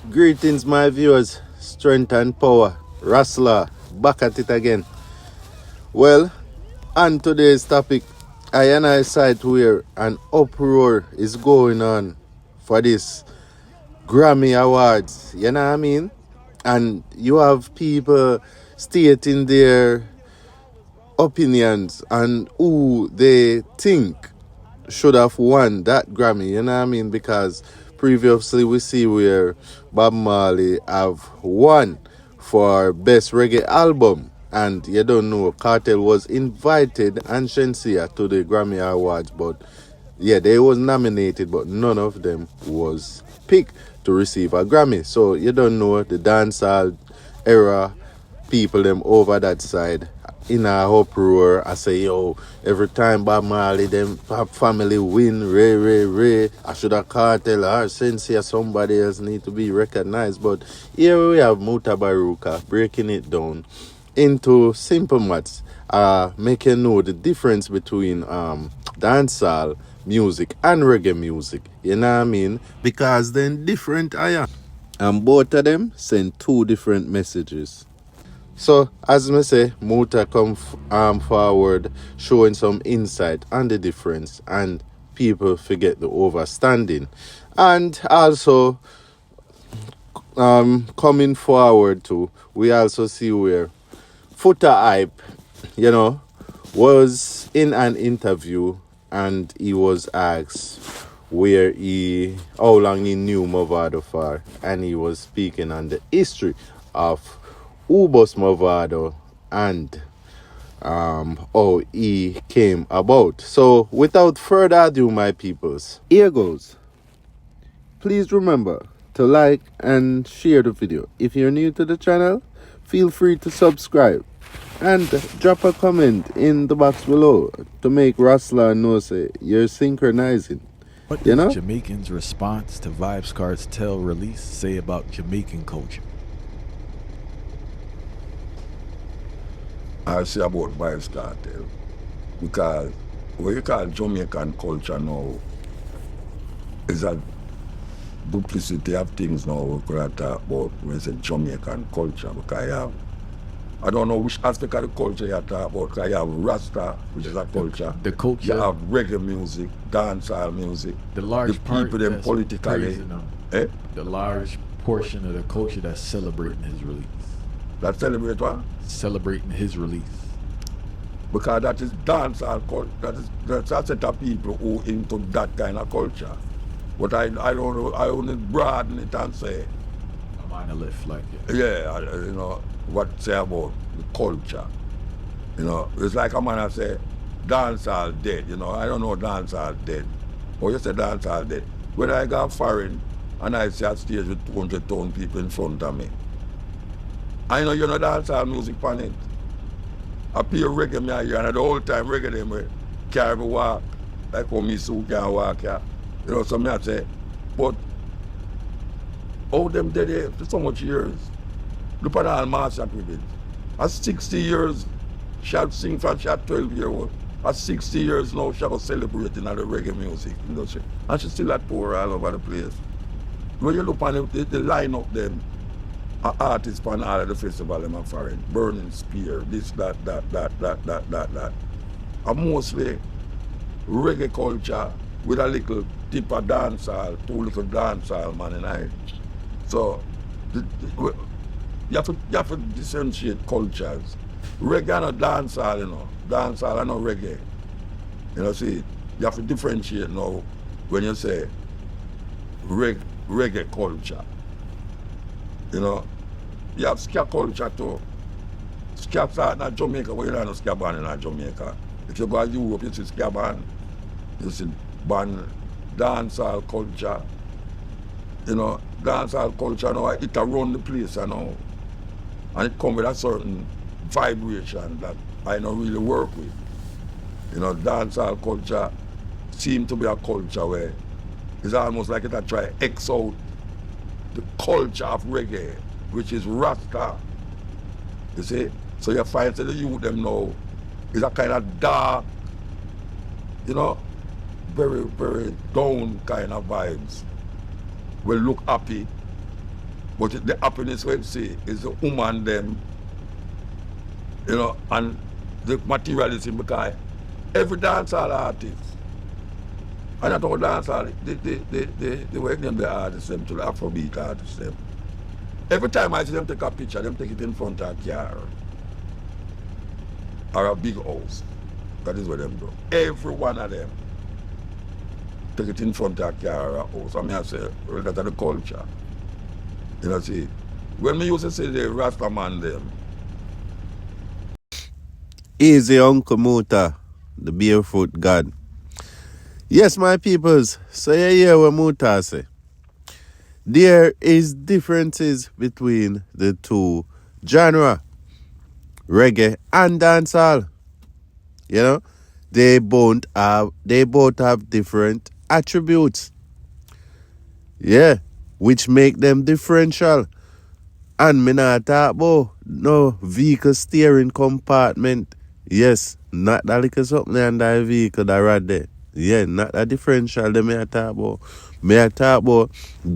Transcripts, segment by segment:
Greetings, my viewers. Strength and power. Rustler, back at it again. Well, on today's topic, I cite where an uproar is going on for this Grammy Awards. You know what I mean? And you have people stating their opinions and who they think should have won that Grammy, you know what I mean? Because previously we see where Bob Marley have won for Best Reggae Album. And you don't know, Cartel was invited and Shensia to the Grammy Awards, but yeah, they was nominated, but none of them was picked to receive a Grammy. So you don't know the dancehall era people them over that side in a uproar. I say, yo, every time Bob Marley them family win, Ray, I should have Cartel or since here somebody else need to be recognized. But here we have Muta Baruka breaking it down into simple maths, making know the difference between dancehall music and reggae music. You know what I mean? Because then different I am. And both of them send two different messages. So, as I say, Muta come forward showing some insight on the difference and people forget the overstanding. And also, coming forward too, we also see where Foota hype, was in an interview and he was asked how long he knew Mavado for, and he was speaking on the history of Ubos Mavado and how he came about. So without further ado, my peoples, here goes. Please remember to like and share the video. If you're new to the channel, feel free to subscribe and drop a comment in the box below to make Rustler know say you're synchronizing. What does Jamaicans' response to Vybz Kartel release say about Jamaican culture? I say about Vybz Kartel because what you call Jamaican culture now is a duplicity of things now we could talk about when you say Jamaican culture, because I don't know which aspect of the culture you talk about, because you have Rasta, which is a culture. The culture. You have reggae music, dancehall music. The large the part people them politically. The large portion of the culture that's celebrating his release. That celebrate what? Celebrating his release. Because that is dancehall culture. That's a set of people who into that kind of culture. But I don't know, I only broaden it and say. I'm on a lift like it. Yeah, what say about the culture. It's like a man I say, dancehall dead, I don't know dancehall dead. Or you say dancehall dead. When I go foreign and I see a stage with 200,000 people in front of me, I know dancehall music on it. I play reggae me here, and the whole time reggae them carry me walk, like how me so can walk here. So me I say, but all them dead here for so much years. Look at all master with it. At 60 years, she had sing from she had 12 years old. At 60 years now, she was celebrating the reggae music industry. And she still had poor all over the place. When you look on the line up them, artists on all of the festival them are foreign. Burning Spear, this, that. And mostly reggae culture with a little tip of dancehall, two little dancehall man in it. So you have to differentiate cultures. Reggae and dancehall, dancehall and no reggae. See, you have to differentiate now when you say reggae culture. You have ska culture too. Ska start in Jamaica, but you don't know ska band in Jamaica. If you go to Europe, you see ska band. You see band, dancehall culture. Dancehall culture now, it around the place, And it comes with a certain vibration that I don't really work with. Dancehall culture seems to be a culture where it's almost like it a try to X out the culture of reggae, which is Rasta. You see? So you find that the youth them now is a kind of dark, very, very down kind of vibes. Will look happy, But the happiness we see is the woman them, you know, and the materialism because every dancehall artist, and not all dancehall, the way them the artists them to the Afrobeat artists them. Every time I see them take a picture, them take it in front of a car or a big house. That is what them do. Every one of them take it in front of a car or a house. I mean, I say, well, that's the culture. You know, see, when we used to say the Rasta man them, Easy Uncle Muta, the barefoot god. Yes, my peoples, so you hear what Muta say. There is differences between the two genre, reggae and dancehall. You know, they both have different attributes. Yeah, which make them differential. And me not talk about no vehicle steering compartment. Yes, not that little something in that vehicle that right there. Yeah, not that differential that me a talk about. Me a talk about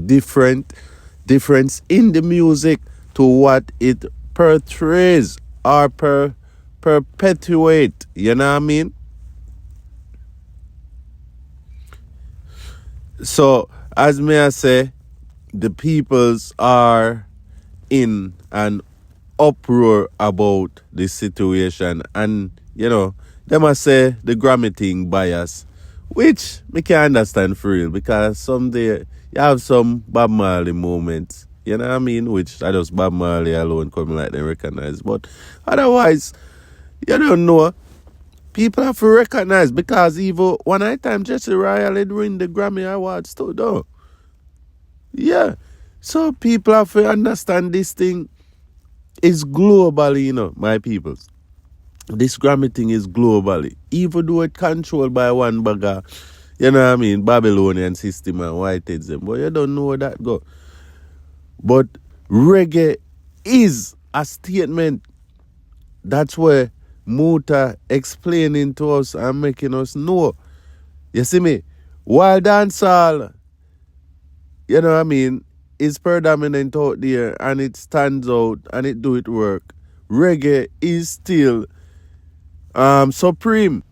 difference in the music to what it portrays or perpetuate. You know what I mean? So, as me I say, the peoples are in an uproar about this situation, and you know, they must say the Grammy thing bias, which me can understand for real because someday you have some Bob Marley moments, you know what I mean, which I just Bob Marley alone come like they recognize, but otherwise, you don't know. People have to recognize because even one night time Jesse Royal had win the Grammy Awards too, though. Yeah. So people have to understand this thing is globally, you know, my peoples. This Grammy thing is globally. Even though it's controlled by one bagger, you know what I mean, Babylonian system and whiteheads them. But you don't know where that go. But reggae is a statement. That's where Muta explaining to us and making us know. You see me? While dancehall, you know what I mean, is predominant out there and it stands out and it do it work. Reggae is still supreme.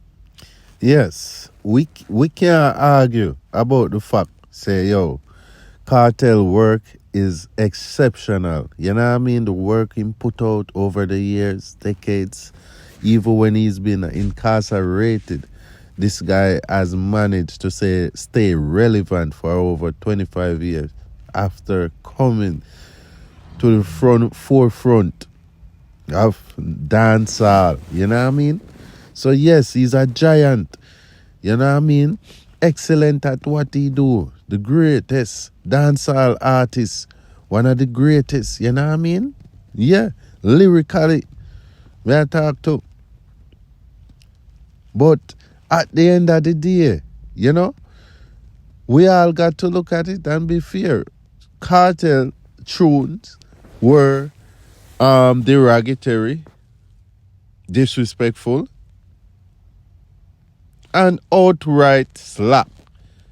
Yes, we can't argue about the fact, say, yo, Cartel work is exceptional. You know what I mean? The work he put out over the years, decades, even when he's been incarcerated, this guy has managed to stay relevant for over 25 years after coming to the forefront of dancehall. You know what I mean? So yes, he's a giant. You know what I mean? Excellent at what he do. The greatest dancehall artist. One of the greatest. You know what I mean? Yeah. Lyrically. May I talk to. But at the end of the day, you know, we all got to look at it and be fair. Cartel tunes were derogatory, disrespectful, and outright slap.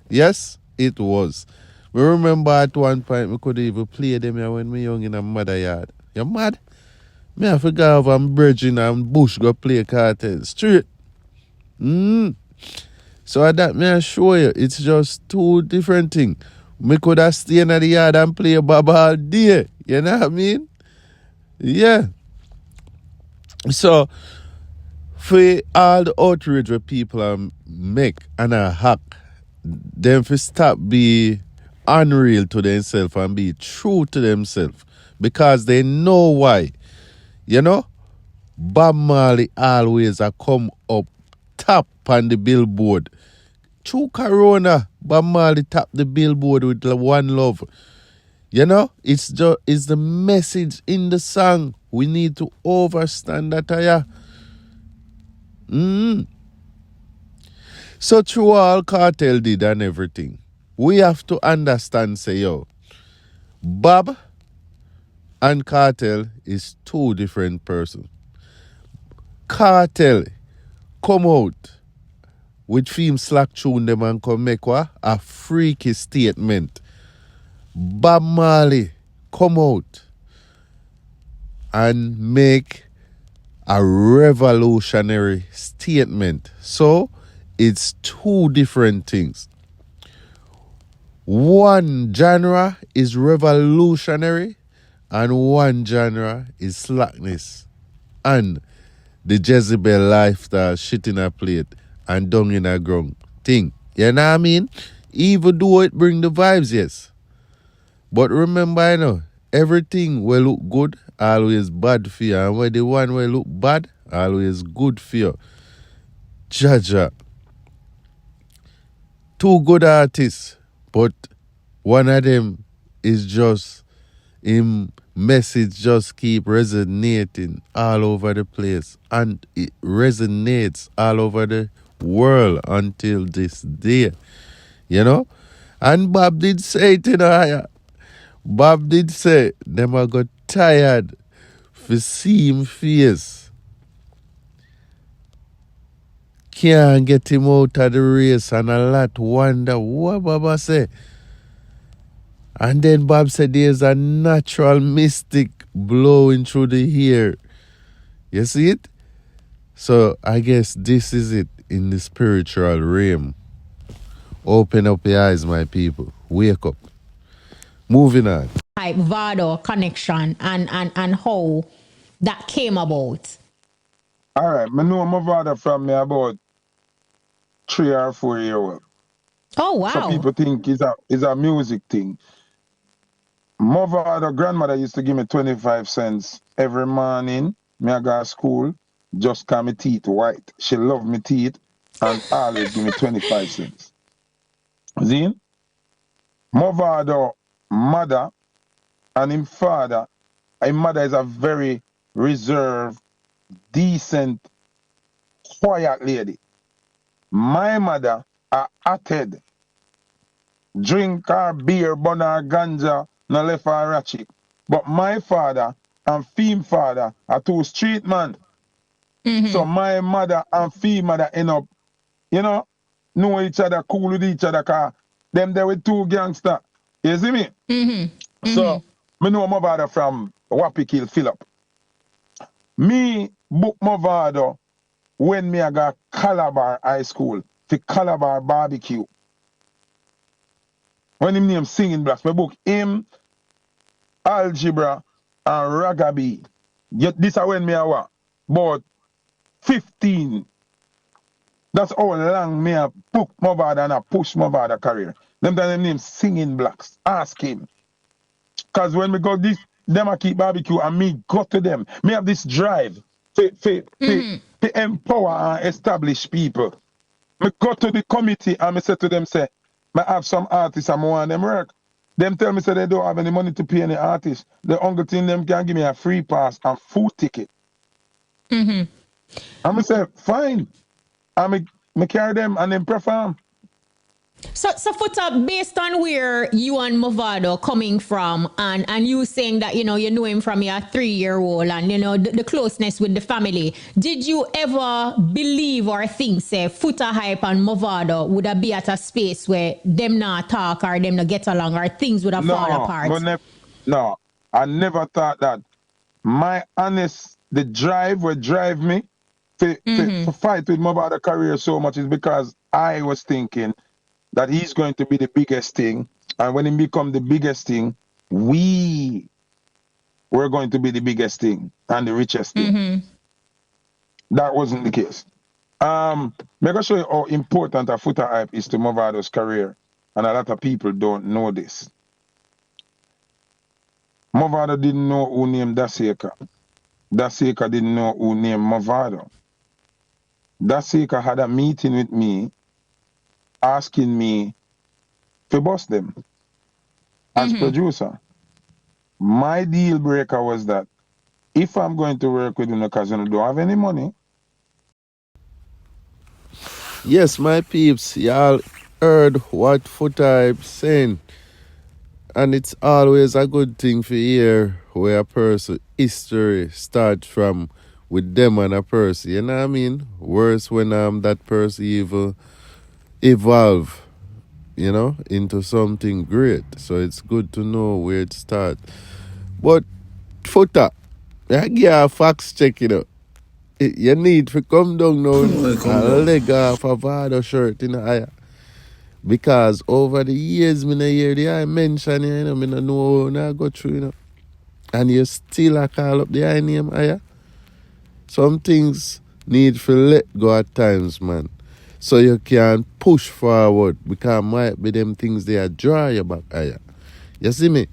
Yes, it was. We remember at one point we could even play them here when we young in a mother yard. You mad? Me I forgot if I'm Virgin and Bush go play Cartel straight. So at that me I show you, it's just two different things. Me could have stayed in the yard and play Baba all day. You know what I mean? Yeah. So for all the outrage that people make and hack, them for stop be unreal to themselves and be true to themselves because they know why. You know, Bob Marley always a come up top on the billboard. Through Corona, Bob Marley tapped the billboard with One Love. You know, it's the message in the song. We need to understand that. So through all Cartel did and everything, we have to understand, say, yo, Bob and Cartel is two different persons. Cartel come out with film slack tune them and come make a freaky statement. Bob Marley come out and make a revolutionary statement. So it's two different things. One genre is revolutionary and one genre is slackness. And the Jezebel lifestyle, shit in a plate and dung in a ground thing. You know what I mean? Even though it bring the vibes, yes. But remember, everything will look good, always bad for you. And when the one will look bad, always good for you. Jaja. Two good artists, but one of them is just him message just keep resonating all over the place, and it resonates all over the world until this day, and Bob did say it, Bob did say them I got tired for see him face, can't get him out of the race, and a lot wonder what Baba say. And then Bob said there's a natural mystic blowing through the air. You see it? So I guess this is it in the spiritual realm. Open up your eyes, my people. Wake up. Moving on. Type Vado connection and how that came about. All right, I know Mavado from me about 3 or 4 years old. Oh wow. So people think it's a music thing. Mavado grandmother used to give me 25 cents every morning. Me I go to school, just cause my teeth white. She loved me teeth and always give me 25 cents. See? Mavado mother and him father, his mother is a very reserved, decent, quiet lady. My mother a hothead. Drink her beer, burn her ganja, no left her ratchet. But my father and Fim father are two street man. So my mother and Fim mother end up, know each other, cool with each other, cause them there with two gangster. You see me? So me know Mavado from Wapikill Philip. Me book Mavado when me I got Calabar High School for Calabar Barbecue. When him name Singing Blacks, me book him, Algebra, and Ragaby. Yet this is when me I was about 15. That's how long me I book Mavado and I push Mavado career. Them time name Singing Blacks. Ask him. Cause when we go this, them I keep barbecue and me go to them. Me have this drive to empower and establish people. Me go to the committee and me say to them, say, I have some artists and I want them work. Them tell me say they don't have any money to pay any artist. The only thing them can give me a free pass and food ticket. And I say, fine. And me carry them and then perform. So Foota, based on where you and Mavado coming from, and you saying that you know him from your 3-year-old, and the closeness with the family, did you ever believe or think say Foota Hype and Mavado would have be at a space where them not talk or them not get along or things would have fall apart? No, I never thought that. My honest, the drive would drive me to fight with Mavado career so much is because I was thinking that he's going to be the biggest thing. And when he become the biggest thing, we were going to be the biggest thing and the richest thing. That wasn't the case. I'm going to show you how important a Foota Hype is to Mavado's career. And a lot of people don't know this. Mavado didn't know who named Daseka. Daseka didn't know who named Mavado. Daseka had a meeting with me asking me to boss them as producer. My deal breaker was that if I'm going to work with you because you don't have any money. Yes, my peeps, y'all heard what Foota Hype saying. And it's always a good thing for hear where a person history starts from with them and a person. You know what I mean? Worse when that person even evolve, into something great. So it's good to know where it starts. But Foota, I give a fax check, you know. You need to come down now and leg off a Mavado shirt in the eye. Because over the years, me no hear the eye mention, you know, me no know how I go through, you know. And you still a call up the eye name, aya. Some things need to let go at times, man. So you can push forward because might be them things they are draw you back, aya. You see me?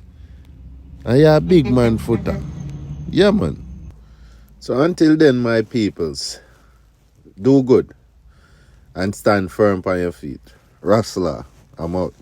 And you're a big man, Foota. Yeah, man. So until then, my peoples, do good and stand firm on your feet. Rustler, I'm out.